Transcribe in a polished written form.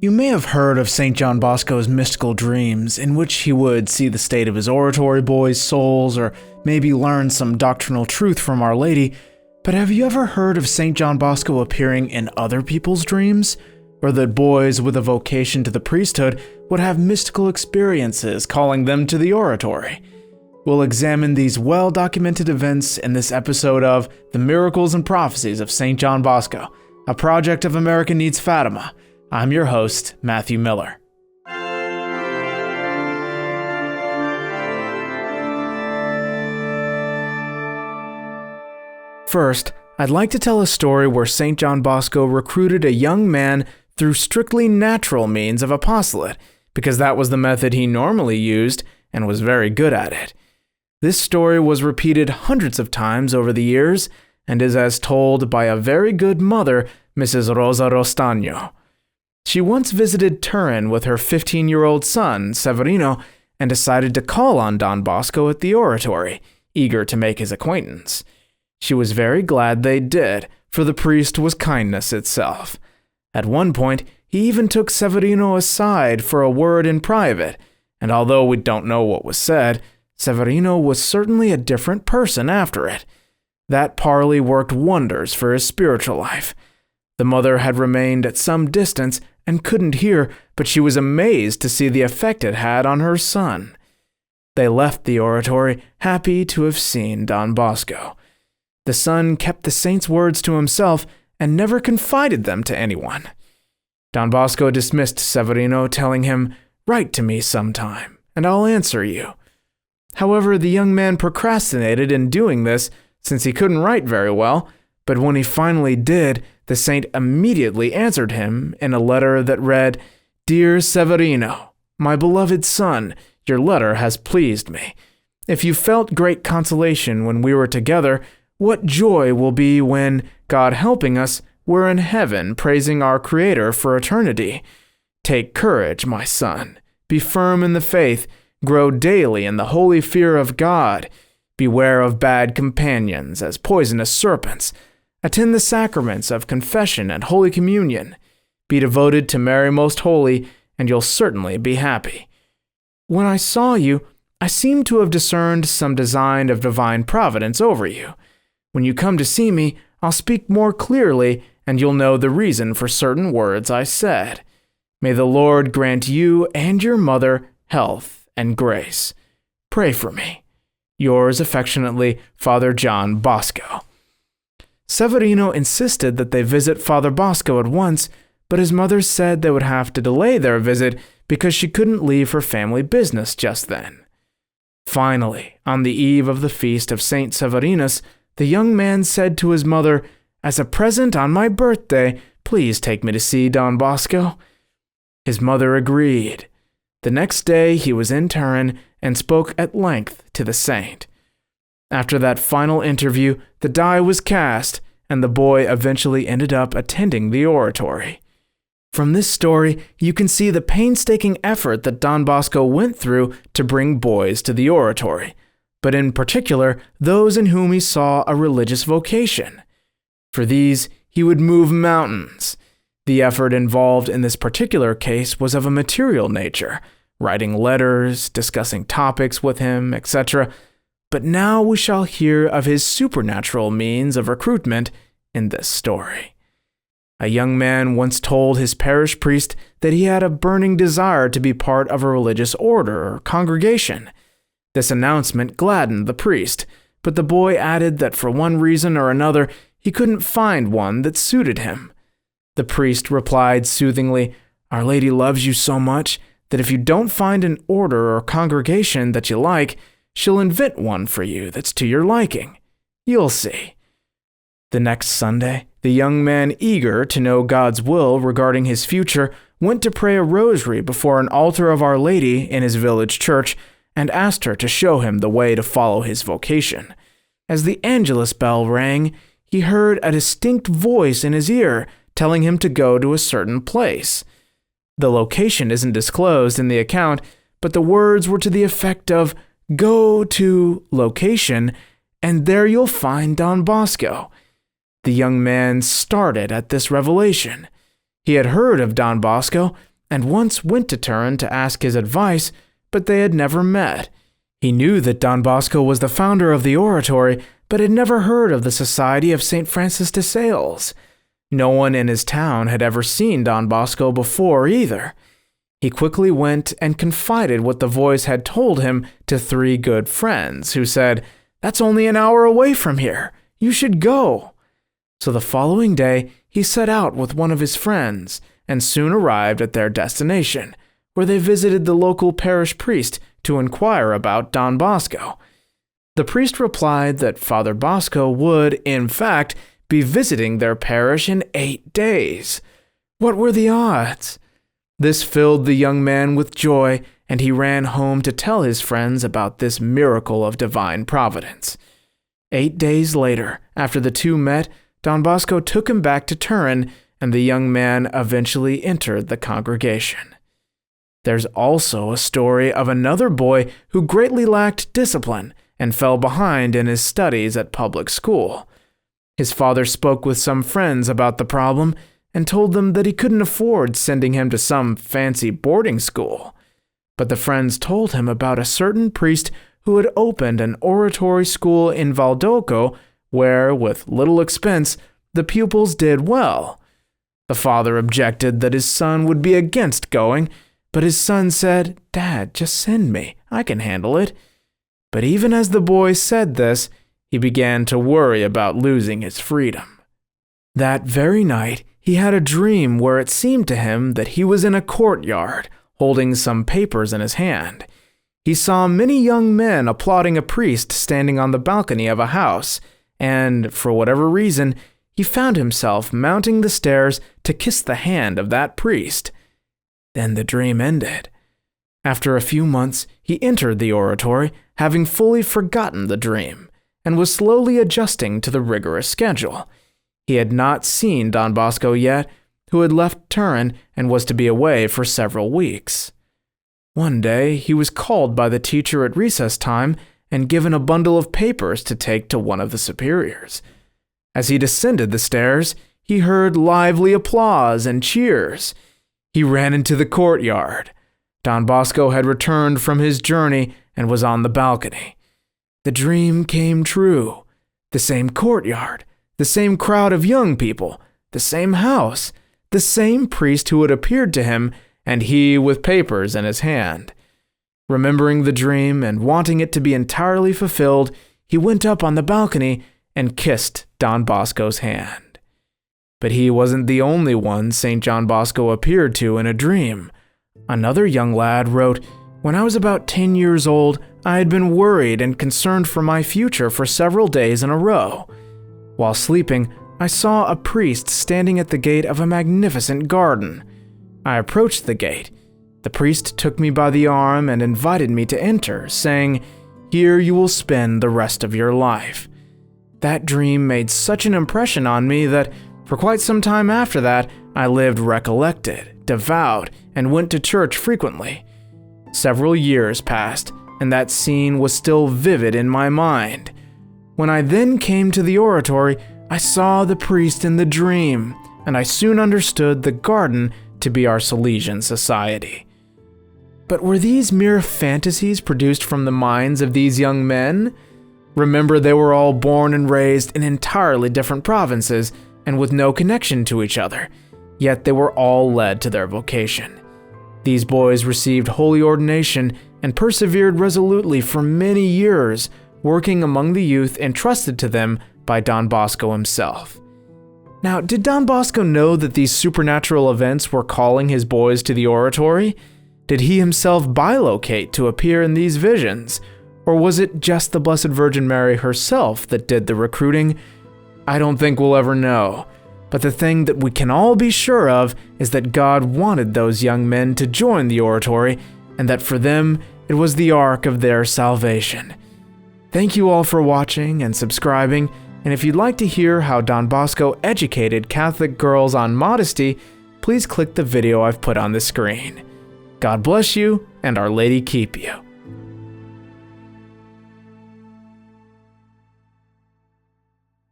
You may have heard of St. John Bosco's mystical dreams, in which he would see the state of his oratory boys' souls, or maybe learn some doctrinal truth from Our Lady, but have you ever heard of St. John Bosco appearing in other people's dreams? Or that boys with a vocation to the priesthood would have mystical experiences calling them to the oratory? We'll examine these well-documented events in this episode of The Miracles and Prophecies of St. John Bosco, a project of America Needs Fatima. I'm your host, Matthew Miller. First, I'd like to tell a story where St. John Bosco recruited a young man through strictly natural means of apostolate, because that was the method he normally used and was very good at it. This story was repeated hundreds of times over the years and is as told by a very good mother, Mrs. Rosa Rostagno. She once visited Turin with her 15-year-old son, Severino, and decided to call on Don Bosco at the oratory, eager to make his acquaintance. She was very glad they did, for the priest was kindness itself. At one point, he even took Severino aside for a word in private, and although we don't know what was said, Severino was certainly a different person after it. That parley worked wonders for his spiritual life. The mother had remained at some distance and couldn't hear, but she was amazed to see the effect it had on her son. They left the oratory, happy to have seen Don Bosco. The son kept the saint's words to himself and never confided them to anyone. Don Bosco dismissed Severino, telling him, "Write to me sometime, and I'll answer you." However, the young man procrastinated in doing this, since he couldn't write very well, but when he finally did, the saint immediately answered him in a letter that read, "Dear Severino, my beloved son, your letter has pleased me. If you felt great consolation when we were together, what joy will be when, God helping us, we're in heaven praising our Creator for eternity. Take courage, my son. Be firm in the faith. Grow daily in the holy fear of God. Beware of bad companions as poisonous serpents. Attend the sacraments of confession and Holy Communion. Be devoted to Mary Most Holy, and you'll certainly be happy. When I saw you, I seemed to have discerned some design of divine providence over you. When you come to see me, I'll speak more clearly, and you'll know the reason for certain words I said. May the Lord grant you and your mother health and grace. Pray for me. Yours affectionately, Father John Bosco." Severino insisted that they visit Father Bosco at once, but his mother said they would have to delay their visit because she couldn't leave her family business just then. Finally, on the eve of the feast of Saint Severinus, the young man said to his mother, "As a present on my birthday, please take me to see Don Bosco." His mother agreed. The next day he was in Turin and spoke at length to the saint. After that final interview, the die was cast, and the boy eventually ended up attending the oratory. From this story, you can see the painstaking effort that Don Bosco went through to bring boys to the oratory, but in particular, those in whom he saw a religious vocation. For these, he would move mountains. The effort involved in this particular case was of a material nature, writing letters, discussing topics with him, etc., but now we shall hear of his supernatural means of recruitment in this story. A young man once told his parish priest that he had a burning desire to be part of a religious order or congregation. This announcement gladdened the priest, but the boy added that for one reason or another, he couldn't find one that suited him. The priest replied soothingly, "Our Lady loves you so much that if you don't find an order or congregation that you like, she'll invent one for you that's to your liking. You'll see." The next Sunday, the young man, eager to know God's will regarding his future, went to pray a rosary before an altar of Our Lady in his village church and asked her to show him the way to follow his vocation. As the Angelus bell rang, he heard a distinct voice in his ear telling him to go to a certain place. The location isn't disclosed in the account, but the words were to the effect of, "Go to location, and there you'll find Don Bosco." The young man started at this revelation. He had heard of Don Bosco, and once went to Turin to ask his advice, but they had never met. He knew that Don Bosco was the founder of the Oratory, but had never heard of the Society of St. Francis de Sales. No one in his town had ever seen Don Bosco before either. He quickly went and confided what the voice had told him to 3 good friends, who said, "That's only an hour away from here. You should go." So the following day, he set out with one of his friends, and soon arrived at their destination, where they visited the local parish priest to inquire about Don Bosco. The priest replied that Father Bosco would, in fact, be visiting their parish in 8 days. What were the odds? This filled the young man with joy, and he ran home to tell his friends about this miracle of divine providence. 8 days later, after the two met, Don Bosco took him back to Turin, and the young man eventually entered the congregation. There's also a story of another boy who greatly lacked discipline and fell behind in his studies at public school. His father spoke with some friends about the problem and told them that he couldn't afford sending him to some fancy boarding school. But the friends told him about a certain priest who had opened an oratory school in Valdoco where, with little expense, the pupils did well. The father objected that his son would be against going, but his son said, "Dad, just send me. I can handle it." But even as the boy said this, he began to worry about losing his freedom. That very night, he had a dream where it seemed to him that he was in a courtyard, holding some papers in his hand. He saw many young men applauding a priest standing on the balcony of a house, and, for whatever reason, he found himself mounting the stairs to kiss the hand of that priest. Then the dream ended. After a few months, he entered the oratory, having fully forgotten the dream, and was slowly adjusting to the rigorous schedule. He had not seen Don Bosco yet, who had left Turin and was to be away for several weeks. One day, he was called by the teacher at recess time and given a bundle of papers to take to one of the superiors. As he descended the stairs, he heard lively applause and cheers. He ran into the courtyard. Don Bosco had returned from his journey and was on the balcony. The dream came true. The same courtyard, the same crowd of young people, the same house, the same priest who had appeared to him, and he with papers in his hand. Remembering the dream and wanting it to be entirely fulfilled, he went up on the balcony and kissed Don Bosco's hand. But he wasn't the only one St. John Bosco appeared to in a dream. Another young lad wrote, "When I was about 10 years old, I had been worried and concerned for my future for several days in a row. While sleeping, I saw a priest standing at the gate of a magnificent garden. I approached the gate. The priest took me by the arm and invited me to enter, saying, 'Here you will spend the rest of your life.' That dream made such an impression on me that, for quite some time after that, I lived recollected, devout, and went to church frequently. Several years passed, and that scene was still vivid in my mind. When I then came to the oratory, I saw the priest in the dream, and I soon understood the garden to be our Salesian Society." But were these mere fantasies produced from the minds of these young men? Remember, they were all born and raised in entirely different provinces and with no connection to each other, yet they were all led to their vocation. These boys received holy ordination and persevered resolutely for many years, working among the youth entrusted to them by Don Bosco himself. Now, did Don Bosco know that these supernatural events were calling his boys to the oratory? Did he himself bilocate to appear in these visions? Or was it just the Blessed Virgin Mary herself that did the recruiting? I don't think we'll ever know. But the thing that we can all be sure of is that God wanted those young men to join the oratory, and that for them, it was the ark of their salvation. Thank you all for watching and subscribing, and if you'd like to hear how Don Bosco educated Catholic girls on modesty, please click the video I've put on the screen. God bless you, and Our Lady keep you.